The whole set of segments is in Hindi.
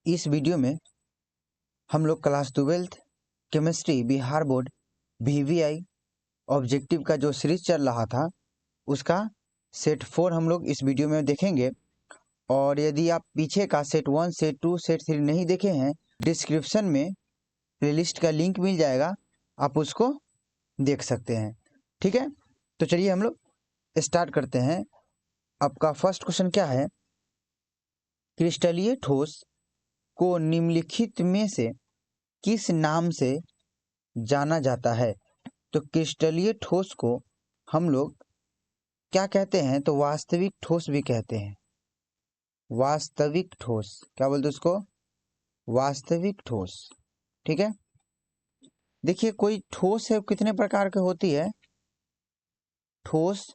इस वीडियो में हम लोग class 12th chemistry Bihar board VVI objective का जो सीरीज चल रहा था उसका सेट 4 हम लोग इस वीडियो में देखेंगे। और यदि आप पीछे का सेट 1, सेट 2, सेट 3 नहीं देखे हैं, डिस्क्रिप्शन में प्लेलिस्ट का लिंक मिल जाएगा, आप उसको देख सकते हैं। ठीक है, तो चलिए हम लोग स्टार्ट करते हैं। आपका फर्स्ट क्वेश्चन क्या है? क्रिस्टलीय ठोस को निम्नलिखित में से किस नाम से जाना जाता है? तो क्रिस्टलीय ठोस को हम लोग क्या कहते हैं? तो वास्तविक ठोस भी कहते हैं। वास्तविक ठोस क्या बोलते हैं उसको? वास्तविक ठोस। ठीक है, देखिए कोई ठोस है कितने प्रकार के होती है? ठोस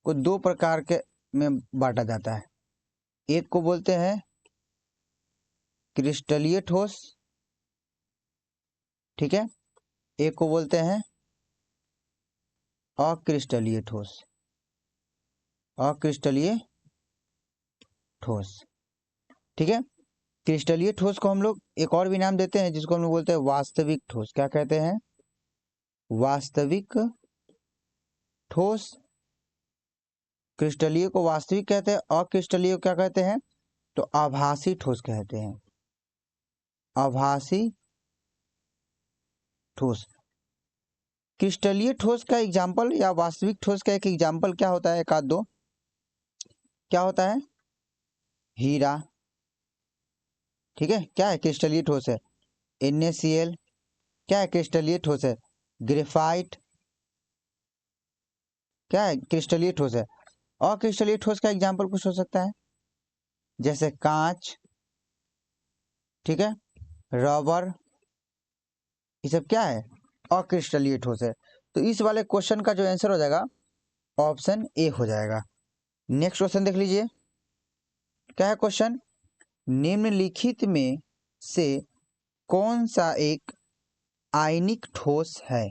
को दो प्रकार के में बांटा जाता है। एक को बोलते हैं क्रिस्टलीय ठोस, ठीक है, एक को बोलते हैं अक्रिस्टलीय ठोस। अक्रिस्टलीय ठोस, ठीक है। क्रिस्टलीय ठोस को हम लोग एक और भी नाम देते हैं जिसको हम लोग बोलते हैं वास्तविक ठोस। क्या कहते हैं? वास्तविक ठोस। क्रिस्टलीय को वास्तविक कहते हैं, अक्रिस्टलीय को क्या कहते हैं? तो आभासी ठोस कहते हैं। आभासी ठोस। क्रिस्टलीय ठोस का एग्जाम्पल या वास्तविक ठोस का एक एग्जाम्पल क्या होता है? एक आध दो क्या होता है? हीरा, ठीक है, क्या है? क्रिस्टलीय ठोस है। NaCl क्या है? क्रिस्टलीय ठोस है। ग्रेफाइट क्या है? क्रिस्टलीय ठोस है। और क्रिस्टलीय ठोस का एग्जाम्पल कुछ हो सकता है जैसे कांच, ठीक है, रबर, ये सब क्या है? अक्रिस्टलीय ठोस है। तो इस वाले क्वेश्चन का जो आंसर हो जाएगा ऑप्शन ए हो जाएगा। नेक्स्ट क्वेश्चन देख लीजिए, क्या है क्वेश्चन? निम्नलिखित में से कौन सा एक आयनिक ठोस है?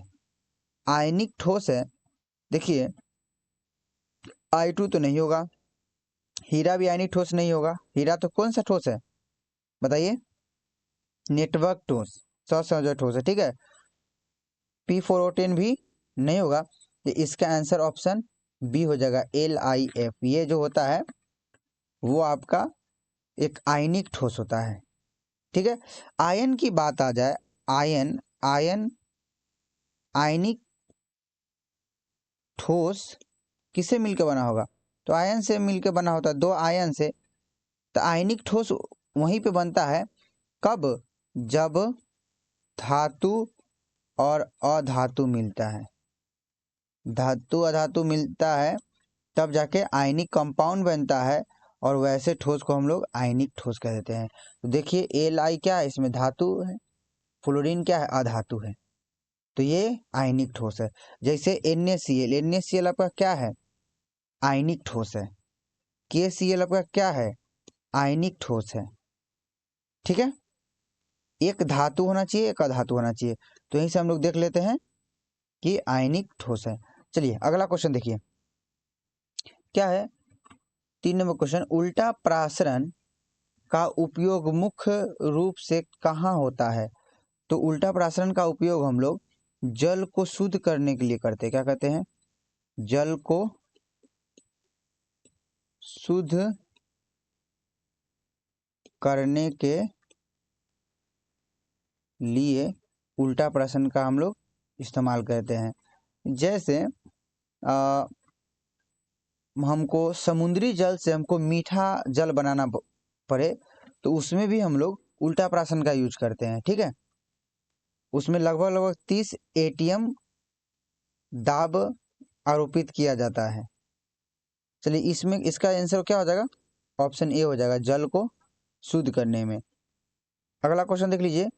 आयनिक ठोस है, देखिए I2 तो नहीं होगा, हीरा भी आयनिक ठोस नहीं होगा। हीरा तो कौन सा ठोस है बताइए? नेटवर्क ठोस, सहसंयोजक ठोस है, ठीक है। P4O10 भी नहीं होगा, तो इसका आंसर ऑप्शन बी हो जाएगा, LiF। ये जो होता है वो आपका एक आयनिक ठोस होता है, ठीक है। आयन की बात आ जाए, आयन आयन आयनिक ठोस किससे मिलकर बना होगा? तो आयन से मिलकर बना होता है, दो आयन से। तो आयनिक ठोस वहीं पे बनता है कब? जब धातु और अधातु मिलता है। धातु अधातु मिलता है तब जाके आयनिक कंपाउंड बनता है, और वैसे ठोस को हम लोग आयनिक ठोस कह देते हैं। तो देखिए Li क्या है? इसमें धातु है, फ्लोरीन क्या है? अधातु है, तो ये आयनिक ठोस है। जैसे NaCl, NaCl आपका क्या है? आयनिक ठोस है। KCl आपका क्या है? आयनिक ठोस है, ठीक है। एक धातु होना चाहिए, एक अधातु होना चाहिए, तो यहीं से हम लोग देख लेते हैं कि आयनिक ठोस है। चलिए अगला क्वेश्चन देखिए, क्या है? 3 नंबर क्वेश्चन, उल्टा प्रासरण का उपयोग मुख्य रूप से कहाँ होता है? तो उल्टा प्रासरण का उपयोग हम लोग जल को शुद्ध करने के लिए करते हैं। क्या कहते हैं? जल को शुद्ध करने के लिए उल्टा प्रासरण का हम लोग इस्तेमाल करते हैं। जैसे हमको समुद्री जल से हमको मीठा जल बनाना पड़े, तो उसमें भी हम लोग उल्टा प्राशन का यूज करते हैं, ठीक है। उसमें लगभग 30 ATM दाब आरोपित किया जाता है। चलिए इसमें इसका आंसर क्या हो जाएगा? ऑप्शन ए हो जाएगा, जल को शुद्ध करने में। अगला क्वेश्चन देख लीजिए,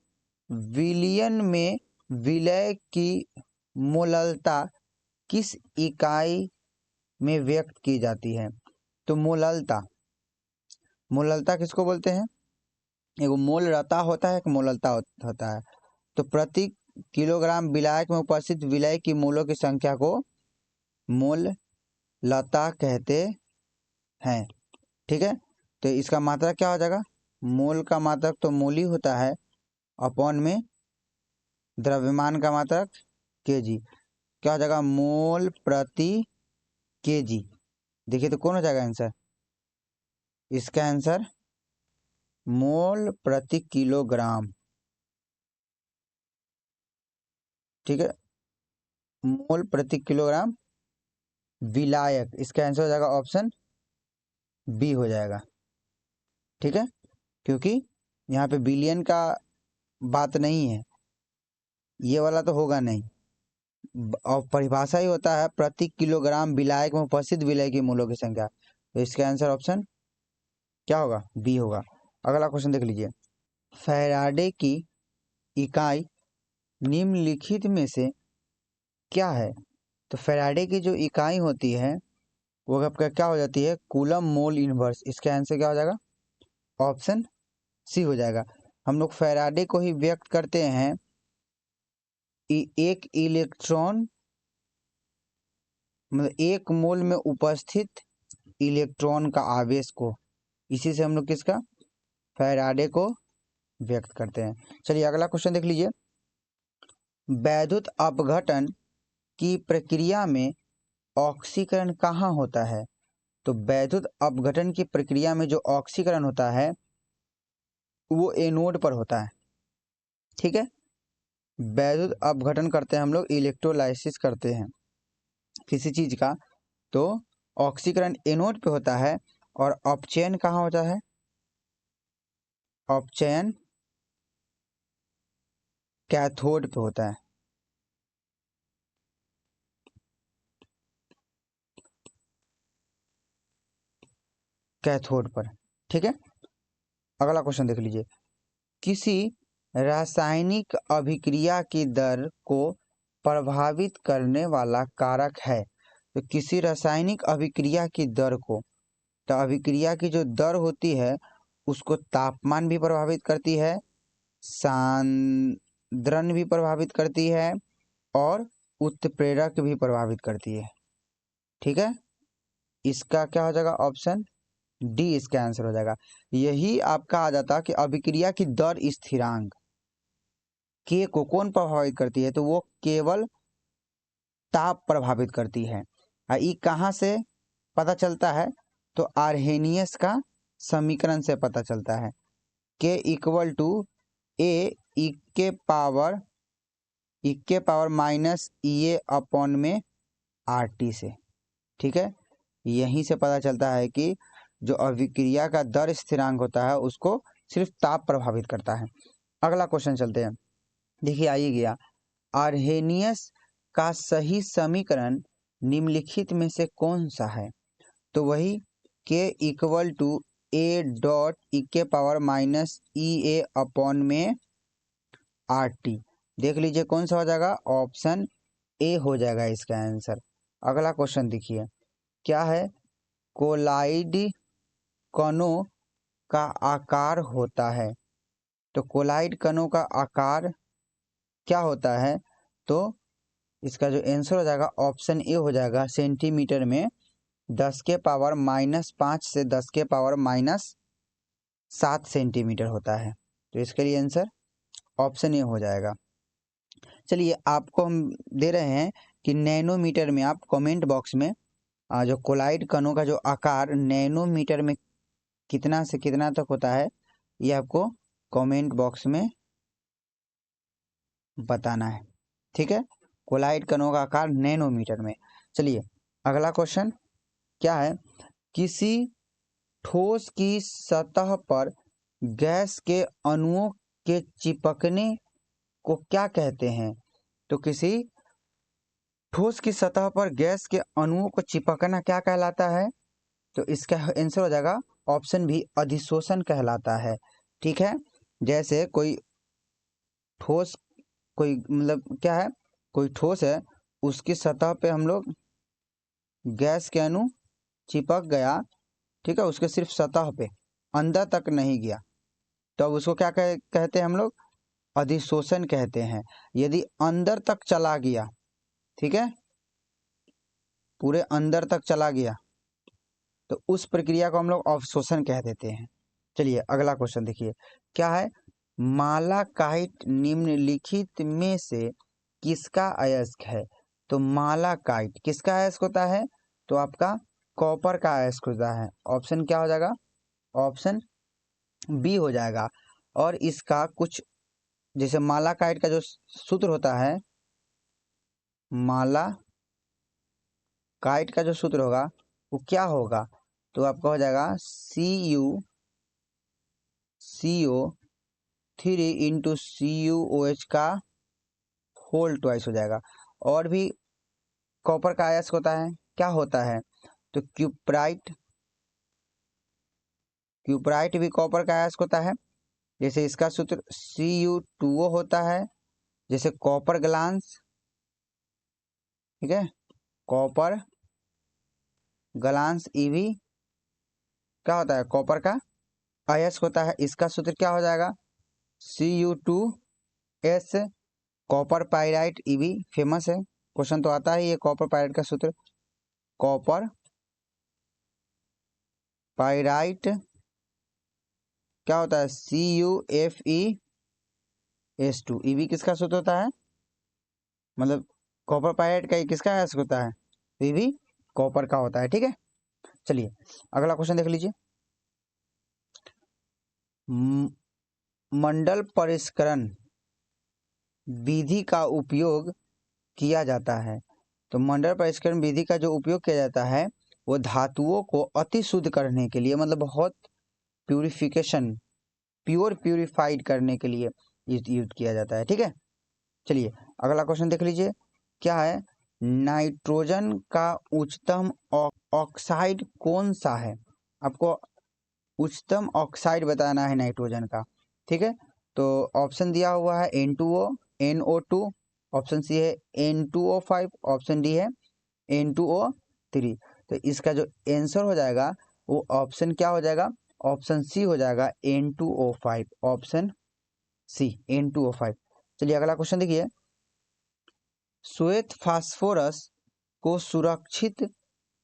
विलयन में विलय की मोललता किस इकाई में व्यक्त की जाती है? तो मोललता, मोललता किसको बोलते हैं? एगो मोलरता होता है, एक मोललता होता है। तो प्रति किलोग्राम विलायक में उपस्थित विलय की मोलों की संख्या को मोललता कहते हैं, ठीक है। तो इसका मात्रा क्या हो जाएगा? मोल का मात्रक तो मोल ही होता है, अपॉन में द्रव्यमान का मात्रक केजी। क्या हो जाएगा? मोल प्रति केजी। देखिए तो कौन हो जाएगा आंसर? इसका आंसर मोल प्रति किलोग्राम। ठीक है, मोल प्रति किलोग्राम विलायक। इसका आंसर हो जाएगा ऑप्शन बी हो जाएगा। ठीक है, क्योंकि यहाँ पे बिलियन का बात नहीं है, ये वाला तो होगा नहीं। और परिभाषा ही होता है प्रति किलोग्राम विलायक में उपस्थित विलय की मोलों की संख्या। तो इसका आंसर ऑप्शन क्या होगा? बी होगा। अगला क्वेश्चन देख लीजिए। फैराडे की इकाई निम्नलिखित में से क्या है? तो फैराडे की जो इकाई होती है वो आपका क्या हो जाती है? Coulomb mole inverse. इसका आंसर क्या हो जाएगा? ऑप्शन सी हो जाएगा। हम लोग फैराडे को ही व्यक्त करते हैं एक इलेक्ट्रॉन, मतलब एक मोल में उपस्थित इलेक्ट्रॉन का आवेश को, इसी से हम लोग किसका? फैराडे को व्यक्त करते हैं। चलिए अगला क्वेश्चन देख लीजिए। वैद्युत अपघटन की प्रक्रिया में ऑक्सीकरण कहाँ होता है? तो वैद्युत अपघटन की प्रक्रिया में जो ऑक्सीकरण होता है वो एनोड पर होता है। ठीक है, वैद्युत अपघटन करते हैं हम लोग, इलेक्ट्रोलाइसिस करते हैं किसी चीज का, तो ऑक्सीकरण एनोड पे होता है। और अपचयन कहाँ होता है? अपचयन कैथोड पे होता है। कैथोड पर। ठीक है, अगला क्वेश्चन देख लीजिए। किसी रासायनिक अभिक्रिया की दर को प्रभावित करने वाला कारक है? तो किसी रासायनिक अभिक्रिया की दर को, तो अभिक्रिया की जो दर होती है उसको तापमान भी प्रभावित करती है, सांद्रण भी प्रभावित करती है, और उत्प्रेरक भी प्रभावित करती है। ठीक है, इसका क्या हो जाएगा? ऑप्शन डी इसका आंसर हो जाएगा। यही आपका आ जाता कि अभिक्रिया की दर स्थिरांक के को कौन प्रभावित करती है? तो वो केवल ताप प्रभावित करती है। ये कहाँ से पता चलता है? तो आर्हेनियस का समीकरण से पता चलता है। के इक्वल टू ए इक्के पावर माइनस ई ए अपॉन में आर टी से। ठीक है, यहीं से पता चलता है कि जो अभिक्रिया का दर स्थिरांक होता है उसको सिर्फ ताप प्रभावित करता है। अगला क्वेश्चन चलते हैं। देखिए आ ही गया। आर्हेनियस का सही समीकरण निम्नलिखित में से कौन सा है? तो वही के इक्वल टू ए डॉट इक्के पावर माइनस ई ए अपॉन में आर टी। देख लीजिए कौन सा हो जाएगा? ऑप्शन ए हो जाएगा इसका आंसर। अगला क्वेश्चन देखिए क्या है। कोलाइड कणों का आकार होता है। तो कोलाइड कणों का आकार क्या होता है? तो इसका जो आंसर हो जाएगा ऑप्शन ए हो जाएगा। सेंटीमीटर में 10 के पावर -5 से 10 के पावर -7 सेंटीमीटर होता है। तो इसके लिए आंसर ऑप्शन ए हो जाएगा। चलिए आपको हम दे रहे हैं कि नैनोमीटर में, आप कमेंट बॉक्स में जो कोलाइड कणों का जो आकार नैनोमीटर में कितना से कितना तक होता है ये आपको कमेंट बॉक्स में बताना है। ठीक है, कोलाइड कणों का आकार नैनोमीटर में। चलिए अगला क्वेश्चन क्या है। किसी ठोस की सतह पर गैस के अणुओं के चिपकने को क्या कहते हैं? तो किसी ठोस की सतह पर गैस के अणुओं को चिपकना क्या कहलाता है? तो इसका आंसर हो जाएगा ऑप्शन भी, अधिशोषण कहलाता है। ठीक है, जैसे कोई ठोस, कोई मतलब क्या है, कोई ठोस है उसकी सतह पे हम लोग गैस के अणु चिपक गया, ठीक है, उसके सिर्फ सतह पे, अंदर तक नहीं गया, तो अब उसको क्या कहते हैं हम लोग? अधिशोषण कहते हैं। यदि अंदर तक चला गया, ठीक है, पूरे अंदर तक चला गया, तो उस प्रक्रिया को हम लोग अवशोषण कह देते हैं। चलिए अगला क्वेश्चन देखिए क्या है, मालाकाइट निम्नलिखित में से किसका अयस्क है। तो मालाकाइट किसका अयस्क होता है, तो आपका कॉपर का अयस्क होता है। ऑप्शन क्या हो जाएगा, ऑप्शन बी हो जाएगा। और इसका कुछ जैसे मालाकाइट का जो सूत्र होता है, मालाकाइट का जो सूत्र होगा वो क्या होगा, तो आपका हो जाएगा CuCO3 इंटू CuOH का होल ट्वाइस हो जाएगा। और भी कॉपर का अयस्क होता है, क्या होता है, तो क्यूपराइट भी कॉपर का अयस्क होता है। जैसे इसका सूत्र Cu2O होता है। जैसे कॉपर ग्लांस, ठीक है, कॉपर ग्लांस ई भी क्या होता है, कॉपर का अयस्क होता है। इसका सूत्र क्या हो जाएगा, Cu2S। कॉपर पाइराइट ई भी फेमस है, क्वेश्चन तो आता ही है कॉपर पाइराइट का सूत्र। कॉपर पाइराइट क्या होता है, CuFeS2। ई भी किसका सूत्र होता है, मतलब कॉपर पाइराइट का किसका अयस्क होता है, ई भी कॉपर का होता है। ठीक है, चलिए अगला क्वेश्चन देख लीजिए। मंडल परिष्करण विधि का उपयोग किया जाता है। तो मंडल परिष्करण विधि का जो उपयोग किया जाता है वो धातुओं को अति शुद्ध करने के लिए, मतलब बहुत प्यूरिफाइड करने के लिए यूज किया जाता है। ठीक है, चलिए अगला क्वेश्चन देख लीजिए क्या है, नाइट्रोजन का उच्चतम ऑक्साइड कौन सा है। आपको उच्चतम ऑक्साइड बताना है नाइट्रोजन का। ठीक है, तो ऑप्शन दिया हुआ है N2O, NO2, ऑप्शन सी है N2O5, ऑप्शन डी है N2O3। तो इसका जो आंसर हो जाएगा वो ऑप्शन क्या हो जाएगा, ऑप्शन सी हो जाएगा N2O5, ऑप्शन सी N2O5। चलिए अगला क्वेश्चन देखिए, श्वेत फास्फोरस को सुरक्षित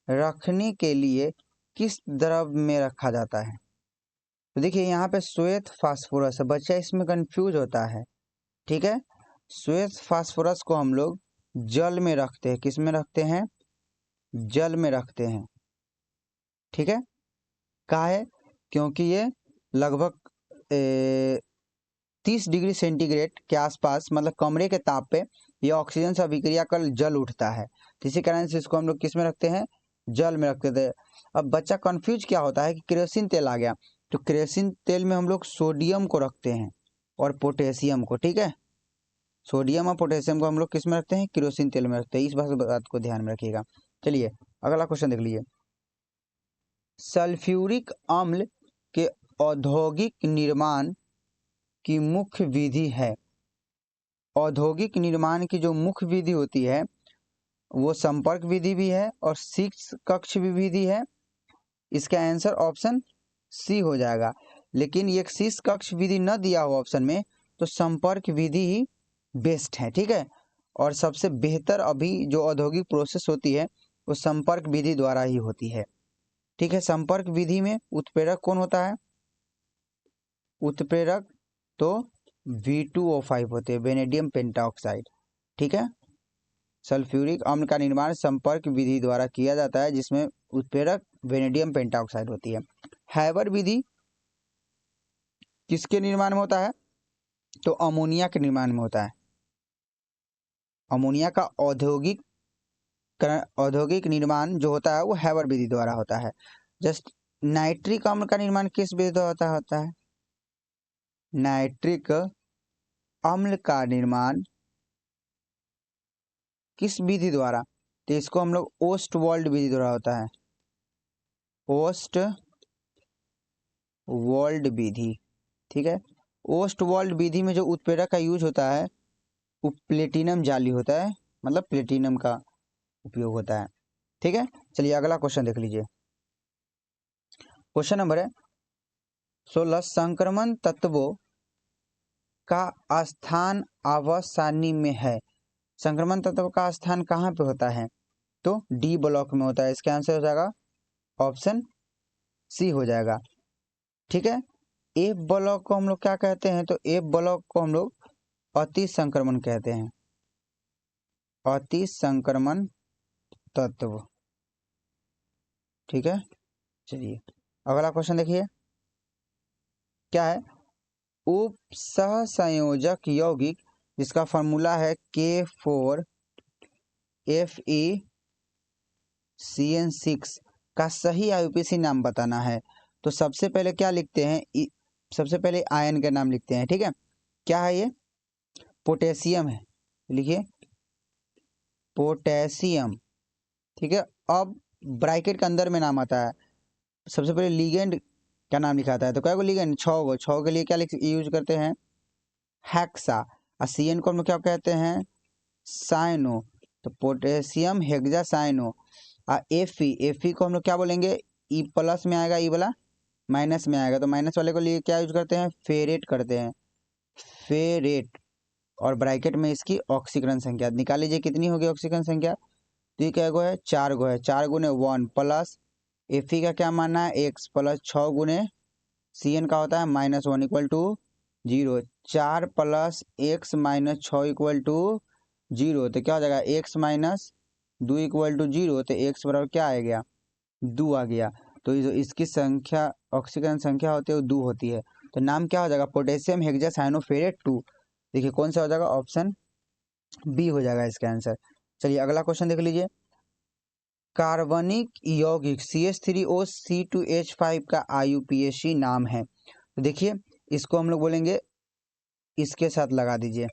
रखने के लिए किस द्रव में रखा जाता है। तो देखिए यहाँ पे श्वेत फास्फोरस है, बच्चा इसमें कंफ्यूज होता है। ठीक है, श्वेत फास्फोरस को हम लोग जल में रखते हैं, किस में रखते हैं, जल में रखते हैं। ठीक है, काहे, क्योंकि ये लगभग 30 डिग्री सेंटीग्रेड के आसपास, मतलब कमरे के ताप पे ये ऑक्सीजन से अभिक्रिया कर जल उठता है। तो इसी कारण से इसको हम लोग किस में रखते हैं, जल में रखते थे। अब बच्चा कंफ्यूज क्या होता है कि केरोसिन तेल आ गया, तो केरोसिन तेल में हम लोग सोडियम को रखते हैं और पोटेशियम को। ठीक है, सोडियम और पोटेशियम को हम लोग किस में रखते हैं, केरोसिन तेल में रखते हैं। इस बात को ध्यान में रखिएगा। चलिए अगला क्वेश्चन देख लीजिए, सल्फ्यूरिक अम्ल के औद्योगिक निर्माण की मुख्य विधि है। औद्योगिक निर्माण की जो मुख्य विधि होती है वो संपर्क विधि भी है और 6 कक्ष विधि है। इसका आंसर ऑप्शन सी हो जाएगा। लेकिन ये 6 कक्ष विधि न दिया हो ऑप्शन में तो संपर्क विधि ही बेस्ट है। ठीक है, और सबसे बेहतर अभी जो औद्योगिक प्रोसेस होती है वो संपर्क विधि द्वारा ही होती है। ठीक है, संपर्क विधि में उत्प्रेरक कौन होता है, उत्प्रेरक तो V2O5 होते हैं, वेनेडियम पेंटाऑक्साइड। ठीक है, सल्फ्यूरिक अम्ल का निर्माण संपर्क विधि द्वारा किया जाता है जिसमें उत्प्रेरक वेनेडियम पेंटाऑक्साइड होती है। हैबर विधि किसके निर्माण में होता है, तो अमोनिया के निर्माण में होता है। अमोनिया का औद्योगिक निर्माण जो होता है वो हैबर विधि द्वारा होता है। जस्ट नाइट्रिक अम्ल का निर्माण किस विधि द्वारा होता है, नाइट्रिक अम्ल का निर्माण किस विधि द्वारा, तो इसको हम लोग ओस्टवाल्ड विधि द्वारा होता है, ओस्टवाल्ड विधि। ठीक है, ओस्टवाल्ड विधि में जो उत्प्रेरक का यूज होता है वो प्लेटिनम जाली होता है, मतलब प्लेटिनम का उपयोग होता है। ठीक है, चलिए अगला क्वेश्चन देख लीजिए। क्वेश्चन नंबर है 16, संक्रमण तत्वों का स्थान आवासानी में है। संक्रमण तत्व का स्थान कहाँ पे होता है, तो डी ब्लॉक में होता है। इसका आंसर हो जाएगा ऑप्शन सी हो जाएगा। ठीक है, एफ ब्लॉक को हम लोग क्या कहते हैं, तो एफ ब्लॉक को हम लोग अति संक्रमण कहते हैं, अति संक्रमण तत्व। ठीक है, चलिए अगला क्वेश्चन देखिए क्या है। उप सहसंयोजक यौगिक जिसका फॉर्मूला है K4FeCN6 का सही आईयूपीएसी नाम बताना है। तो सबसे पहले क्या लिखते हैं, सबसे पहले आयन का नाम लिखते हैं। ठीक है, क्या है ये, पोटेशियम है, लिखिए पोटेशियम। ठीक है, अब ब्रैकेट के अंदर में नाम आता है, सबसे पहले लिगेंड का नाम लिखाता है। तो क्या को लिगेंड, 6 गो के लिए क्या यूज करते हैं, हेक्सा। और सीएन को हम लोग क्या कहते हैं, साइनो। तो पोटेशियम हेक्सासाइनो। और एफी को हम लोग क्या बोलेंगे, ई प्लस में आएगा, ई वाला माइनस में आएगा। तो माइनस वाले को लिए क्या यूज करते हैं, फेरेट करते हैं, फेरेट। और ब्रैकेट में इसकी ऑक्सीकरण संख्या निकाल लीजिए, कितनी होगी ऑक्सीकरण संख्या, तो ये क्या गो है, 4 गो है। 4 गुने 1 प्लस एफी का क्या मानना है, एक्स प्लस 6 गुने सीएन का होता है -1 equal to 0। 4 plus x minus 6 equal to 0। तो क्या हो जाएगा, एक्स माइनस 2 इक्वल टू 0। तो एक्स बराबर क्या आ गया, 2 आ गया। तो इसकी संख्या ऑक्सीकरण संख्या होती है वो 2 होती है। तो नाम क्या हो जाएगा, पोटेशियम हेक्सासाइनोफेरेट 2। देखिए कौन सा हो जाएगा, ऑप्शन बी हो जाएगा इसका आंसर। चलिए अगला क्वेश्चन देख लीजिए। कार्बनिक यौगिक CH3OC2H5 का आईयूपीएसी नाम है। तो देखिए इसको हम लोग बोलेंगे, इसके साथ लगा दीजिए।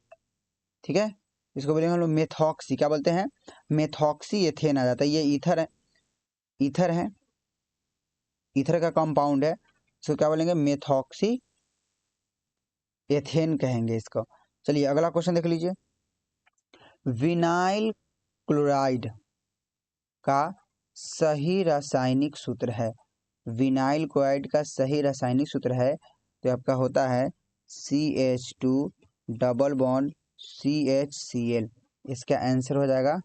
ठीक है, इसको बोलेंगे हम लोग मेथॉक्सी, क्या बोलते हैं, मेथॉक्सी एथेन आ जाता है। ये ईथर है, ईथर है, ईथर का कंपाउंड है, इसको क्या बोलेंगे, मेथॉक्सी एथेन कहेंगे इसको। चलिए अगला क्वेश्चन देख लीजिए। विनाइल क्लोराइड का सही रासायनिक सूत्र है, विनाइल क्लोराइड का सही रासायनिक सूत्र है तो आपका होता है CH2 डबल बॉन्ड CHCl। इसका आंसर हो जाएगा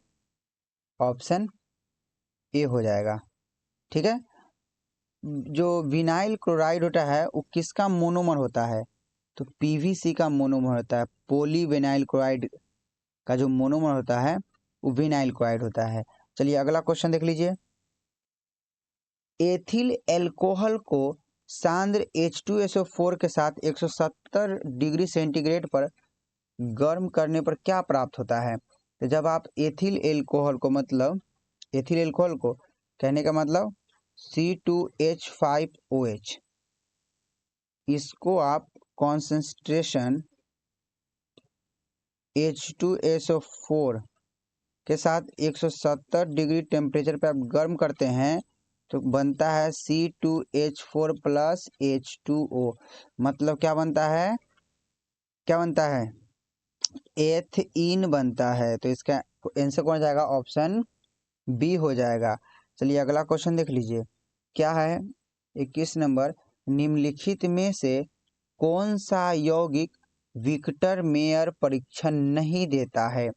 ऑप्शन ए हो जाएगा। ठीक है, जो विनाइल क्लोराइड होता है वो किसका मोनोमर होता है, तो PVC का मोनोमर होता है। पॉलीविनाइल क्लोराइड का जो मोनोमर होता है वो विनाइल क्लोराइड होता है। चलिए अगला क्वेश्चन देख लीजिए। एथिल एल्कोहल को सांद्र H2SO4 के साथ 170 डिग्री सेंटीग्रेड पर गर्म करने पर क्या प्राप्त होता है। तो जब आप एथिल एल्कोहल को, मतलब एथिल एल्कोहल को कहने का मतलब C2H5OH, इसको आप कॉन्सेंट्रेशन H2SO4 के साथ 170 डिग्री टेम्परेचर पे आप गर्म करते हैं तो बनता है C2H4 प्लस H2O। मतलब क्या बनता है, क्या बनता है, एथीन बनता है। तो इसका आंसर कौन जाएगा, ऑप्शन बी हो जाएगा। चलिए अगला क्वेश्चन देख लीजिए क्या है। 21 नंबर, निम्नलिखित में से कौन सा यौगिक विक्टर मेयर परीक्षण नहीं देता है,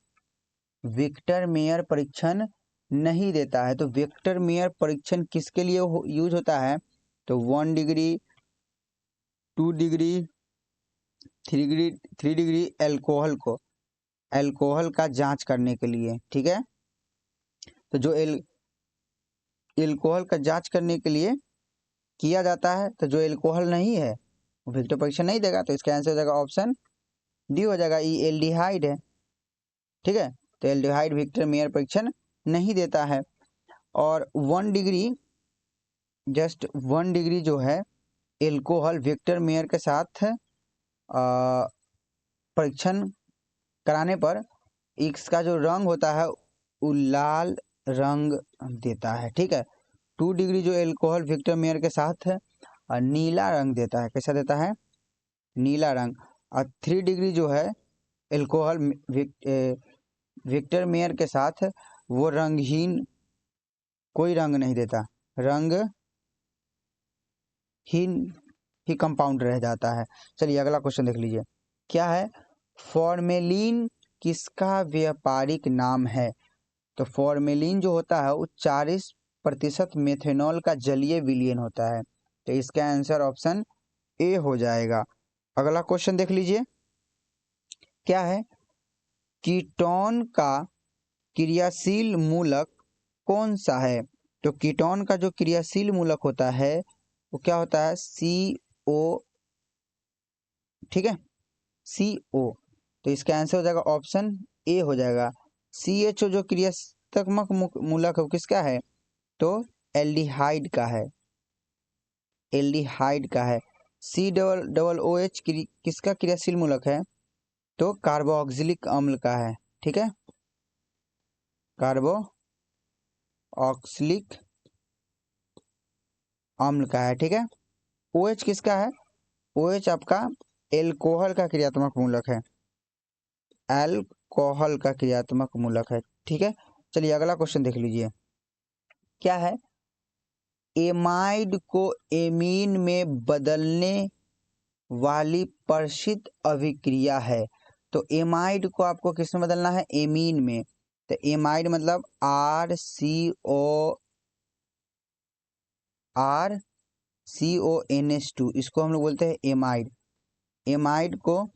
विक्टर मेयर परीक्षण नहीं देता है। तो विक्टर मेयर परीक्षण किसके लिए यूज होता है, तो 1 डिग्री 2 डिग्री 3 डिग्री एल्कोहल को, एल्कोहल का जांच करने के लिए। ठीक है, तो जो एल्कोहल का जांच करने के लिए किया जाता है, तो जो एल्कोहल नहीं है वो विक्टर परीक्षण नहीं देगा। तो इसका आंसर हो जाएगा ऑप्शन डी हो जाएगा, ई एल्डिहाइड है। ठीक है, तो एल्डिहाइड विक्टर मेयर परीक्षण नहीं देता है। और 1 डिग्री, जस्ट 1 डिग्री जो है एल्कोहल विक्टर मेयर के साथ परीक्षण कराने पर इसका जो रंग होता है वो लाल रंग देता है। ठीक है, 2 डिग्री जो एल्कोहल विक्टर मेयर के साथ नीला रंग देता है, कैसा देता है, नीला रंग। और 3 डिग्री जो है एल्कोहल विक्टर मेयर के साथ वो रंगहीन, कोई रंग नहीं देता, रंगहीन ही कंपाउंड रह जाता है। चलिए अगला क्वेश्चन देख लीजिए क्या है। फॉर्मेलिन किसका व्यापारिक नाम है, तो फॉर्मेलिन जो होता है वो 40% मेथेनॉल का जलीय विलयन होता है। तो इसका आंसर ऑप्शन ए हो जाएगा। अगला क्वेश्चन देख लीजिए, क्या है, कीटोन का क्रियाशील मूलक कौन सा है? तो कीटोन का जो क्रियाशील मूलक होता है वो क्या होता है? CO। ठीक है, CO। तो इसका आंसर हो जाएगा ऑप्शन ए हो जाएगा। CHO जो क्रियात्मक मूलक है वो किसका है? तो एल्डिहाइड का है, एल्डिहाइड का है। COOH किसका क्रियाशील मूलक है? तो कार्बोक्सिलिक अम्ल का है। ठीक है, कार्बोक्सिलिक अम्ल का है। ठीक है, OH किसका है? OH आपका एल्कोहल का क्रियात्मक मूलक है, अल्कोहल का क्रियात्मक मूलक है। ठीक है, चलिए अगला क्वेश्चन देख लीजिए, क्या है, एमाइड को एमीन में बदलने वाली प्रसिद्ध अभिक्रिया है। तो एमाइड को आपको किस में बदलना है? एमीन में। तो एमाइड मतलब RCONH2, इसको हम लोग बोलते हैं एमाइड। एमाइड को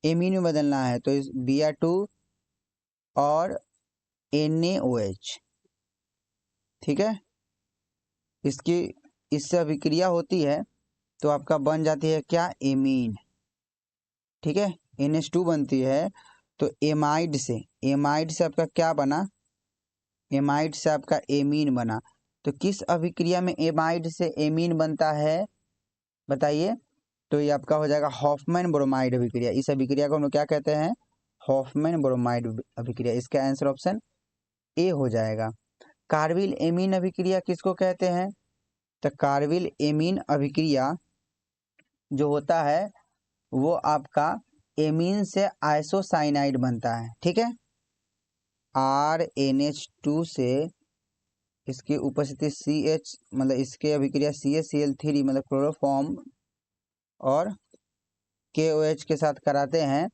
एमीन में बदलना है तो इस Br2 और NaOH। ठीक है, इसकी इससे अभिक्रिया होती है तो आपका बन जाती है क्या? एमीन। ठीक है, NH2 बनती है तो एमाइड से आपका क्या बना? एमाइड से आपका एमीन बना। तो किस अभिक्रिया में एमाइड से एमीन बनता है बताइए? तो ये आपका हो जाएगा हॉफमैन ब्रोमाइड अभिक्रिया। इस अभिक्रिया को हम लोग क्या कहते हैं? हॉफमैन ब्रोमाइड अभिक्रिया। इसका आंसर ऑप्शन ए हो जाएगा। कार्बिल एमीन अभिक्रिया किसको कहते हैं? तो कार्बिल एमीन अभिक्रिया जो होता है वो आपका एमीन से आइसोसाइनाइड बनता है। ठीक है, RNH2 से इसकी उपस्थिति CH मतलब इसके अभिक्रिया CaCl3 मतलब क्लोरोफॉर्म और KOH के साथ कराते हैं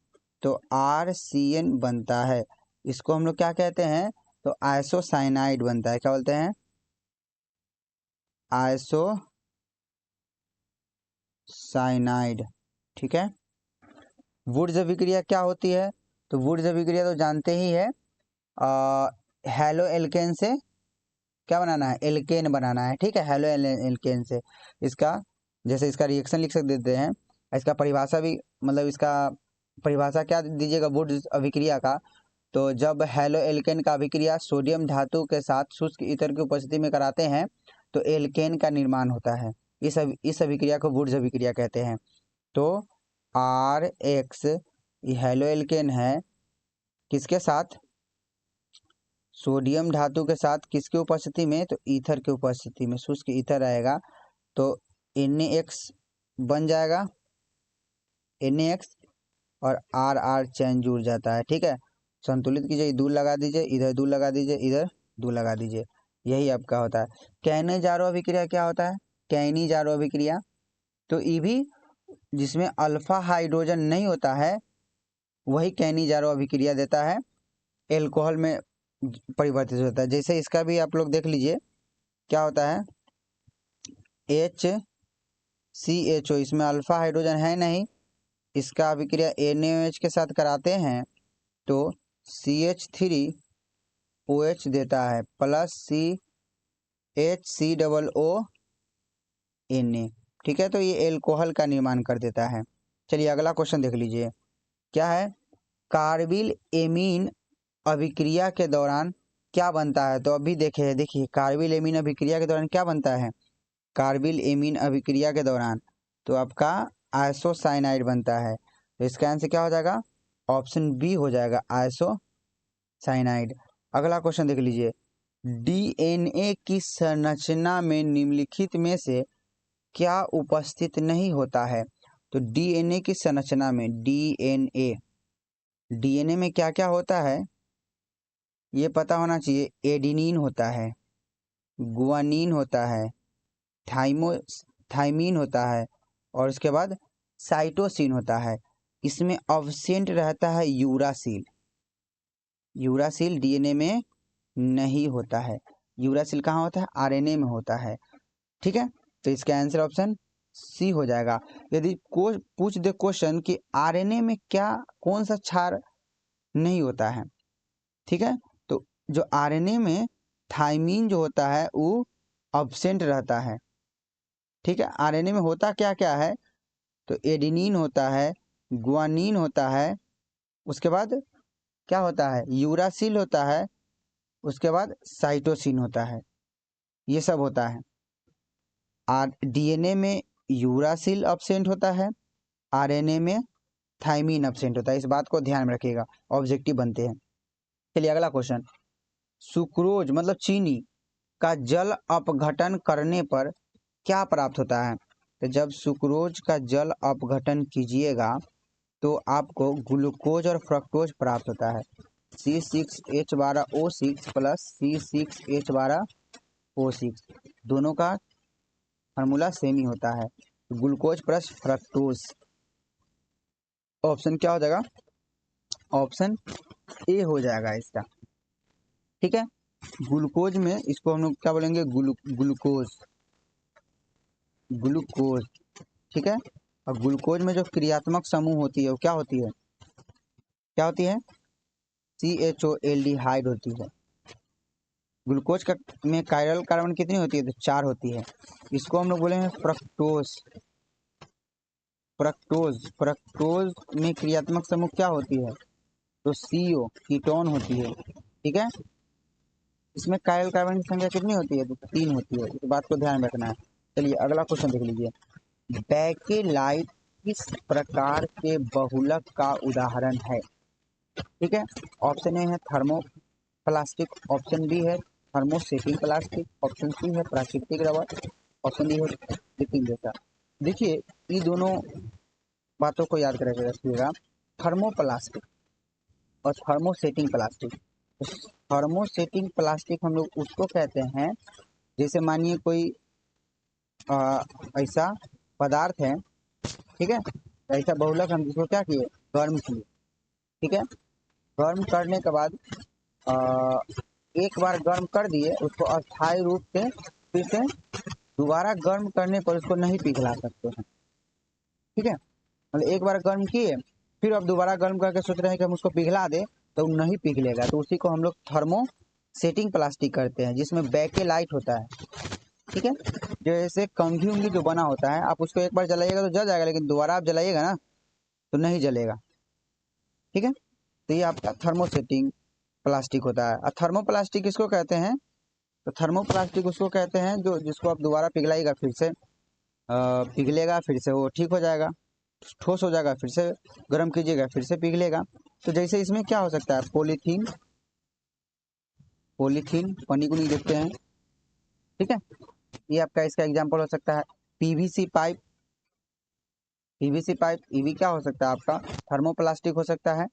तो RCN बनता है। इसको हम लोग क्या कहते हैं? तो आइसोसाइनाइड बनता है। क्या बोलते हैं? आइसोसाइनाइड। ठीक है, वुड्स अभिक्रिया क्या होती है? तो वुड्स अभिक्रिया तो जानते ही है, हेलो एल्केन से क्या बनाना है? एल्केन बनाना है। ठीक है, हेलो एल्केन से इसका जैसे इसका रिएक्शन लिख सकते देते हैं, इसका परिभाषा भी मतलब इसका परिभाषा क्या दीजिएगा वुड्स अभिक्रिया का? तो जब हेलो एल्केन का अभिक्रिया सोडियम धातु के साथ शुष्क ईथर की उपस्थिति में कराते हैं तो एल्केन का निर्माण होता है। इस अभिक्रिया को वुड्स अभिक्रिया कहते हैं। तो RX ये हेलो एल्केन है, किसके साथ? सोडियम धातु के साथ। किसकी उपस्थिति में? तो ईथर की उपस्थिति में, शुष्क ईथर आएगा तो NaX बन जाएगा, NaX और RR चैन जुड़ जाता है। ठीक है, संतुलित कीजिए, दूर लगा दीजिए, इधर दूर लगा दीजिए, इधर दूर लगा दीजिए, यही आपका होता है। कैनेजारो अभिक्रिया क्या होता है? कैनिजारो अभिक्रिया तो ये भी जिसमें अल्फा हाइड्रोजन नहीं होता है वही कैनिजारो अभिक्रिया देता है, एल्कोहल में परिवर्तित होता है। जैसे इसका भी आप लोग देख लीजिए, क्या होता है? HCHO, इसमें अल्फा हाइड्रोजन है नहीं, इसका अभिक्रिया NaOH के साथ कराते हैं तो CH3OH देता है प्लस CHCOONA। ठीक है, तो ये एल्कोहल का निर्माण कर देता है। चलिए अगला क्वेश्चन देख लीजिए, क्या है, कार्बिल एमीन अभिक्रिया के दौरान क्या बनता है? तो अभी देखिए कार्बिल एमीन अभिक्रिया के दौरान क्या बनता है? कार्बिल एमीन अभिक्रिया के दौरान तो आपका आइसोसाइनाइड बनता है। तो इसका आंसर क्या हो जाएगा? ऑप्शन बी हो जाएगा, आइसोसाइनाइड। अगला क्वेश्चन देख लीजिए, DNA की संरचना में निम्नलिखित में से क्या उपस्थित नहीं होता है? तो DNA की संरचना में DNA में क्या क्या होता है ये पता होना चाहिए। एडिनिन होता है, गुआनिन होता है, थाइमीन होता है और उसके बाद साइटोसिन होता है। इसमें अब्सेंट रहता है यूरासिल। यूरासिल DNA में नहीं होता है। यूरासिल कहाँ होता है? RNA में होता है। ठीक है, तो इसका आंसर ऑप्शन सी हो जाएगा। यदि पूछ दे क्वेश्चन कि आरएनए में क्या कौन सा क्षार नहीं होता है, ठीक है, तो जो आरएनए में थाइमीन जो होता है वो अब्सेंट रहता है, ठीक है। आरएनए में होता क्या क्या है, तो एडेनिन होता है, गुआनिन होता है, उसके बाद क्या होता है, यूरासिल होता है, उसके बाद साइटोसिन होता है, ये सब होता है। डीएनए में यूरासिल अब्सेंट होता है, आरएनए में थाइमीन अब्सेंट होता है, इस बात को ध्यान में रखिएगा, ऑब्जेक्टिव बनते हैं। चलिए अगला क्वेश्चन, सुक्रोज मतलब चीनी का जल अपघटन करने पर क्या प्राप्त होता है। तो जब सुक्रोज का जल अपघटन कीजिएगा तो आपको ग्लूकोज और फ्रक्टोज प्राप्त होता है, C6H12O6 प्लस C6H12O6, दोनों का फार्मूला सेम ही होता है, ग्लूकोज प्लस फ्रक्टोज। ऑप्शन क्या हो जाएगा, ऑप्शन ए हो जाएगा इसका, ठीक है। ग्लूकोज में इसको हम लोग क्या बोलेंगे, ग्लूकोज, ग्लूकोज, ठीक है। और ग्लूकोज में जो क्रियात्मक समूह होती है वो क्या होती है, क्या होती है, CHO एल्डिहाइड होती है। ग्लूकोज का में कायरल कार्बन कितनी होती है, तो 4 होती है। इसको हम लोग बोलेंगे फ्रक्टोज, फ्रक्टोज, फ्रक्टोज में क्रियात्मक समूह क्या होती है, तो CO कीटोन होती है, ठीक है। इसमें कायरल कार्बन की संख्या कितनी होती है, तो 3 होती है, इस बात को ध्यान में रखना है। चलिए अगला क्वेश्चन देख लीजिए, बैकेलाइट किस प्रकार के बहुलक का उदाहरण है, ठीक है। ऑप्शन ए है थर्मोप्लास्टिक, ऑप्शन बी है थर्मोसेटिंग प्लास्टिक, ऑप्शन सी है प्राकृतिक रबर, ऑप्शन डी है लिपिंग जैसा। देखिए ये दोनों बातों को याद करके रखिएगा, थर्मोप्लास्टिक और थर्मोसेटिंग प्लास्टिक। तो थर्मोसेटिंग प्लास्टिक हम लोग उसको कहते हैं, जैसे मानिए कोई ऐसा पदार्थ है, ठीक है, ऐसा बहुलक हम जिसको क्या किए, गर्म किए, ठीक है। गर्म करने के बाद एक बार गर्म कर दिए उसको अस्थायी रूप से फिर से दोबारा गर्म करने पर उसको नहीं पिघला सकते हैं, ठीक है। मतलब एक बार गर्म किए फिर अब दोबारा गर्म करके सोच रहे हैं कि हम उसको पिघला दे तो नहीं पिघलेगा, तो उसी को हम लोग थर्मो सेटिंग प्लास्टिक करते हैं, जिसमें बैकेलाइट होता है, ठीक है। जैसे कंघी उंघी जो बना होता है, आप उसको एक बार जलाइएगा तो जल जाएगा, लेकिन दोबारा आप जलाइएगा ना तो नहीं जलेगा, ठीक है। तो ये आपका थर्मोसेटिंग प्लास्टिक होता है। और थर्मोप्लास्टिक किसको कहते हैं, तो थर्मोप्लास्टिक उसको कहते हैं जो जिसको आप दोबारा पिघलाइएगा फिर से पिघलेगा, फिर से वो ठीक हो जाएगा, ठोस हो जाएगा, फिर से गर्म कीजिएगा फिर से पिघलेगा। तो जैसे इसमें क्या हो सकता है, पॉलीथीन, पॉलीथीन पन्नी को नहीं देखते हैं, ठीक है, ये आपका इसका एग्जाम्पल हो सकता है। पीवीसी पाइप, पीवीसी पाइप ये भी क्या हो सकता है आपका, थर्मोप्लास्टिक हो सकता है।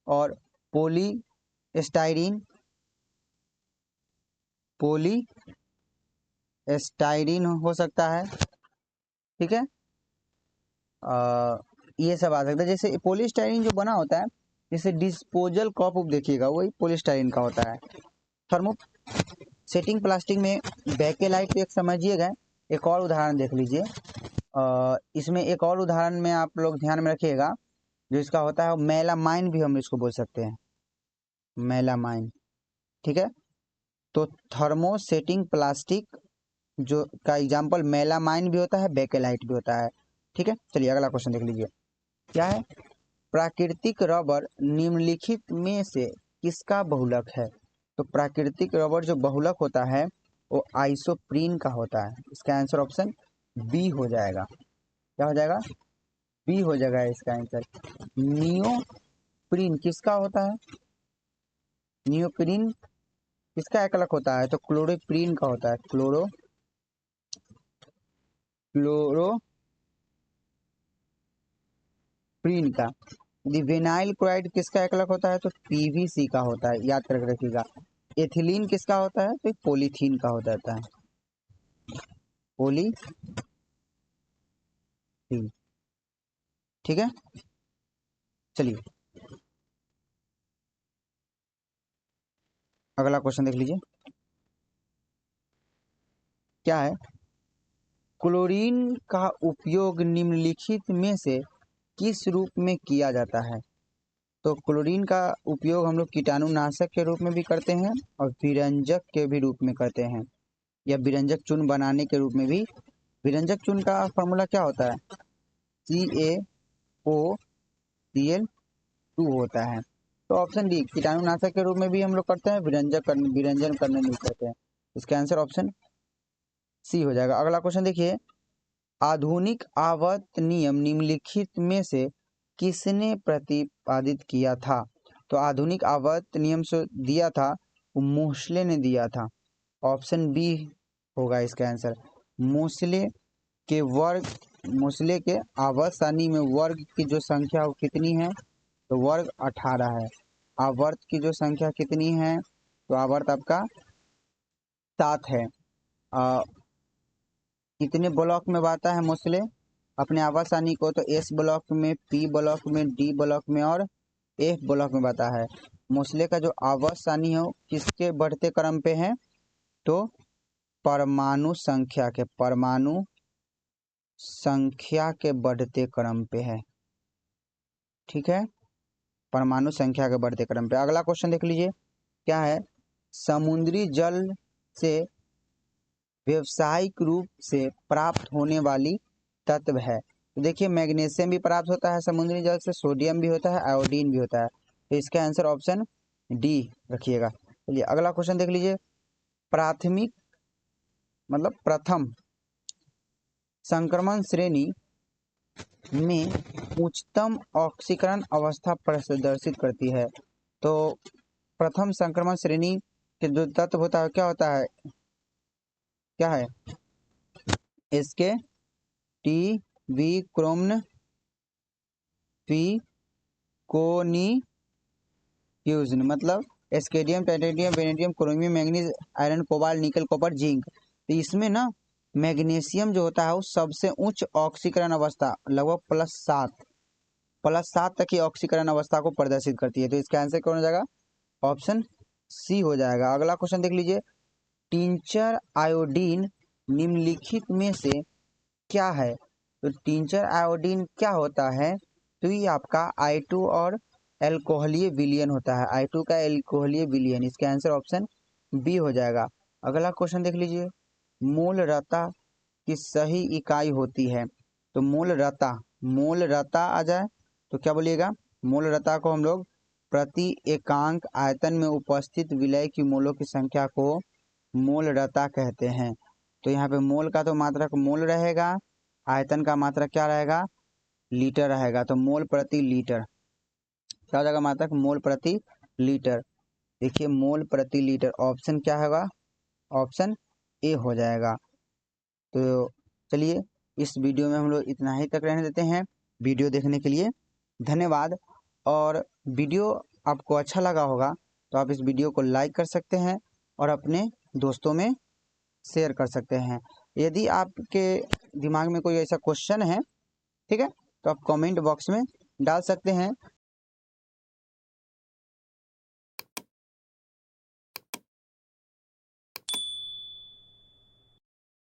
और पोली स्टाइरीन, पोली स्टाइरीन हो सकता है, ठीक है। ये सब आ सकता है। जैसे पोलीस्टाइरीन जो बना होता है, जैसे डिस्पोजल कप उप देखिएगा वही पोलीस्टाइरीन का होता है। थर्मो सेटिंग प्लास्टिक में बैकेलाइट एक समझिएगा। एक और उदाहरण देख लीजिए, इसमें एक और उदाहरण में आप लोग ध्यान में रखिएगा, जो इसका होता है मेलामाइन भी हम इसको बोल सकते हैं, मेलामाइन, ठीक है। तो थर्मोसेटिंग प्लास्टिक जो का एग्जाम्पल मेलामाइन भी होता है, बेकेलाइट भी होता है, ठीक है। चलिए अगला क्वेश्चन देख लीजिए, क्या है, प्राकृतिक रबर निम्नलिखित में से किसका बहुलक है। तो प्राकृतिक रबर जो बहुलक होता है वो आइसोप्रीन का होता है, इसका आंसर ऑप्शन बी हो जाएगा। क्या हो जाएगा, बी हो जाएगा इसका आंसर। नियोप्रीन किसका होता है, नियोप्रीन किसका एकलक होता है, तो क्लोरोप्रीन का होता है, क्लोरोप्रीन का। यदि विनाइल क्लोराइड किसका एकलक होता है, तो पीवीसी का होता है, याद करके रखिएगा। एथिलीन किसका होता है, तो पॉलीथीन का हो जाता है, पॉलीथीन, ठीक है। चलिए अगला क्वेश्चन देख लीजिए, क्या है, क्लोरीन का उपयोग निम्नलिखित में से किस रूप में किया जाता है? तो क्लोरीन का उपयोग हम लोग कीटाणुनाशक के रूप में भी करते हैं और विरंजक के भी रूप में करते हैं, या विरंजक चूर्ण बनाने के रूप में भी। विरंजक चूर्ण का फॉर्मूला क्या होता है? CaOCl2 होता है। तो ऑप्शन डी, कीटाणुनाशक के रूप में भी हम लोग करते हैं, विरंजन करने नहीं करते हैं। इसका आंसर ऑप्शन सी हो जाएगा। अगला क्वेश्चन देखिए, आधुनिक आवर्त नियम निम्नलिखित में से किसने प्रतिपादित किया था? तो आधुनिक आवर्त नियम से दिया था वो मोसले ने दिया था। ऑप्शन बी होगा इसका आंसर। मोसले के आवर्त सारणी में वर्ग की जो संख्या वो कितनी है? तो वर्ग 18 है। आवर्त की जो संख्या कितनी है? तो आवर्त आपका 7 है। कितने ब्लॉक में बांटा है मोसले अपने आवास सारणी को? तो एस ब्लॉक में, पी ब्लॉक में, डी ब्लॉक में और एफ ब्लॉक में बांटा है। मोसले का जो आवास सारणी है वो किसके बढ़ते क्रम पे है? तो परमाणु संख्या के बढ़ते क्रम पे है। ठीक है, परमाणु संख्या के बढ़ते क्रम पे। अगला क्वेश्चन देख लीजिए, क्या है? समुद्री जल से व्यावसायिक रूप से प्राप्त होने वाली तत्व है। तो देखिए, मैग्नीशियम भी प्राप्त होता है समुद्री जल से, सोडियम भी होता है, आयोडीन भी होता है। तो इसका आंसर ऑप्शन डी रखिएगा। चलिए अगला क्वेश्चन देख लीजिए, प्रथम संक्रमण श्रेणी में उच्चतम ऑक्सीकरण अवस्था प्रदर्शित करती है। तो प्रथम संक्रमण श्रेणी के जो तत्व होता है क्या होता है? क्या है? इसके टी वी क्रोम्न पी कोनी फ्यूजन, मतलब scandium, titanium, vanadium, chromium, manganese, iron, cobalt, nickel, copper, zinc. तो इसमें ना मैग्नीशियम जो होता है वो सबसे उच्च ऑक्सीकरण अवस्था लगभग +7 तक की ऑक्सीकरण अवस्था को प्रदर्शित करती है। तो इसका आंसर कौन हो जाएगा? ऑप्शन सी हो जाएगा। अगला क्वेश्चन देख लीजिए, टिंचर आयोडीन निम्नलिखित में से क्या है? तो टिंचर आयोडीन क्या होता है? तो ये आपका I2 और एल्कोहलीय विलयन होता है। I2 का एल्कोहलीय विलयन। इसका आंसर ऑप्शन बी हो जाएगा। अगला क्वेश्चन देख लीजिए, मूलरता की सही इकाई होती है। तो मूलरता आ जाए तो क्या बोलिएगा? मूलरता को हम लोग प्रति एकांक आयतन में उपस्थित विलय की मोलों की संख्या को मूलरता कहते हैं। तो यहाँ पे मोल का तो मात्रक मोल रहेगा, आयतन का मात्रक क्या रहेगा? लीटर रहेगा। तो मोल प्रति लीटर क्या हो जाएगा? मात्रक मोल प्रति लीटर। देखिए, मोल प्रति लीटर ऑप्शन क्या होगा? ऑप्शन ए हो जाएगा। तो चलिए इस वीडियो में हम लोग इतना ही तक रहने देते हैं। वीडियो देखने के लिए धन्यवाद। और वीडियो आपको अच्छा लगा होगा तो आप इस वीडियो को लाइक कर सकते हैं और अपने दोस्तों में शेयर कर सकते हैं। यदि आपके दिमाग में कोई ऐसा क्वेश्चन है, ठीक है, तो आप कमेंट बॉक्स में डाल सकते हैं।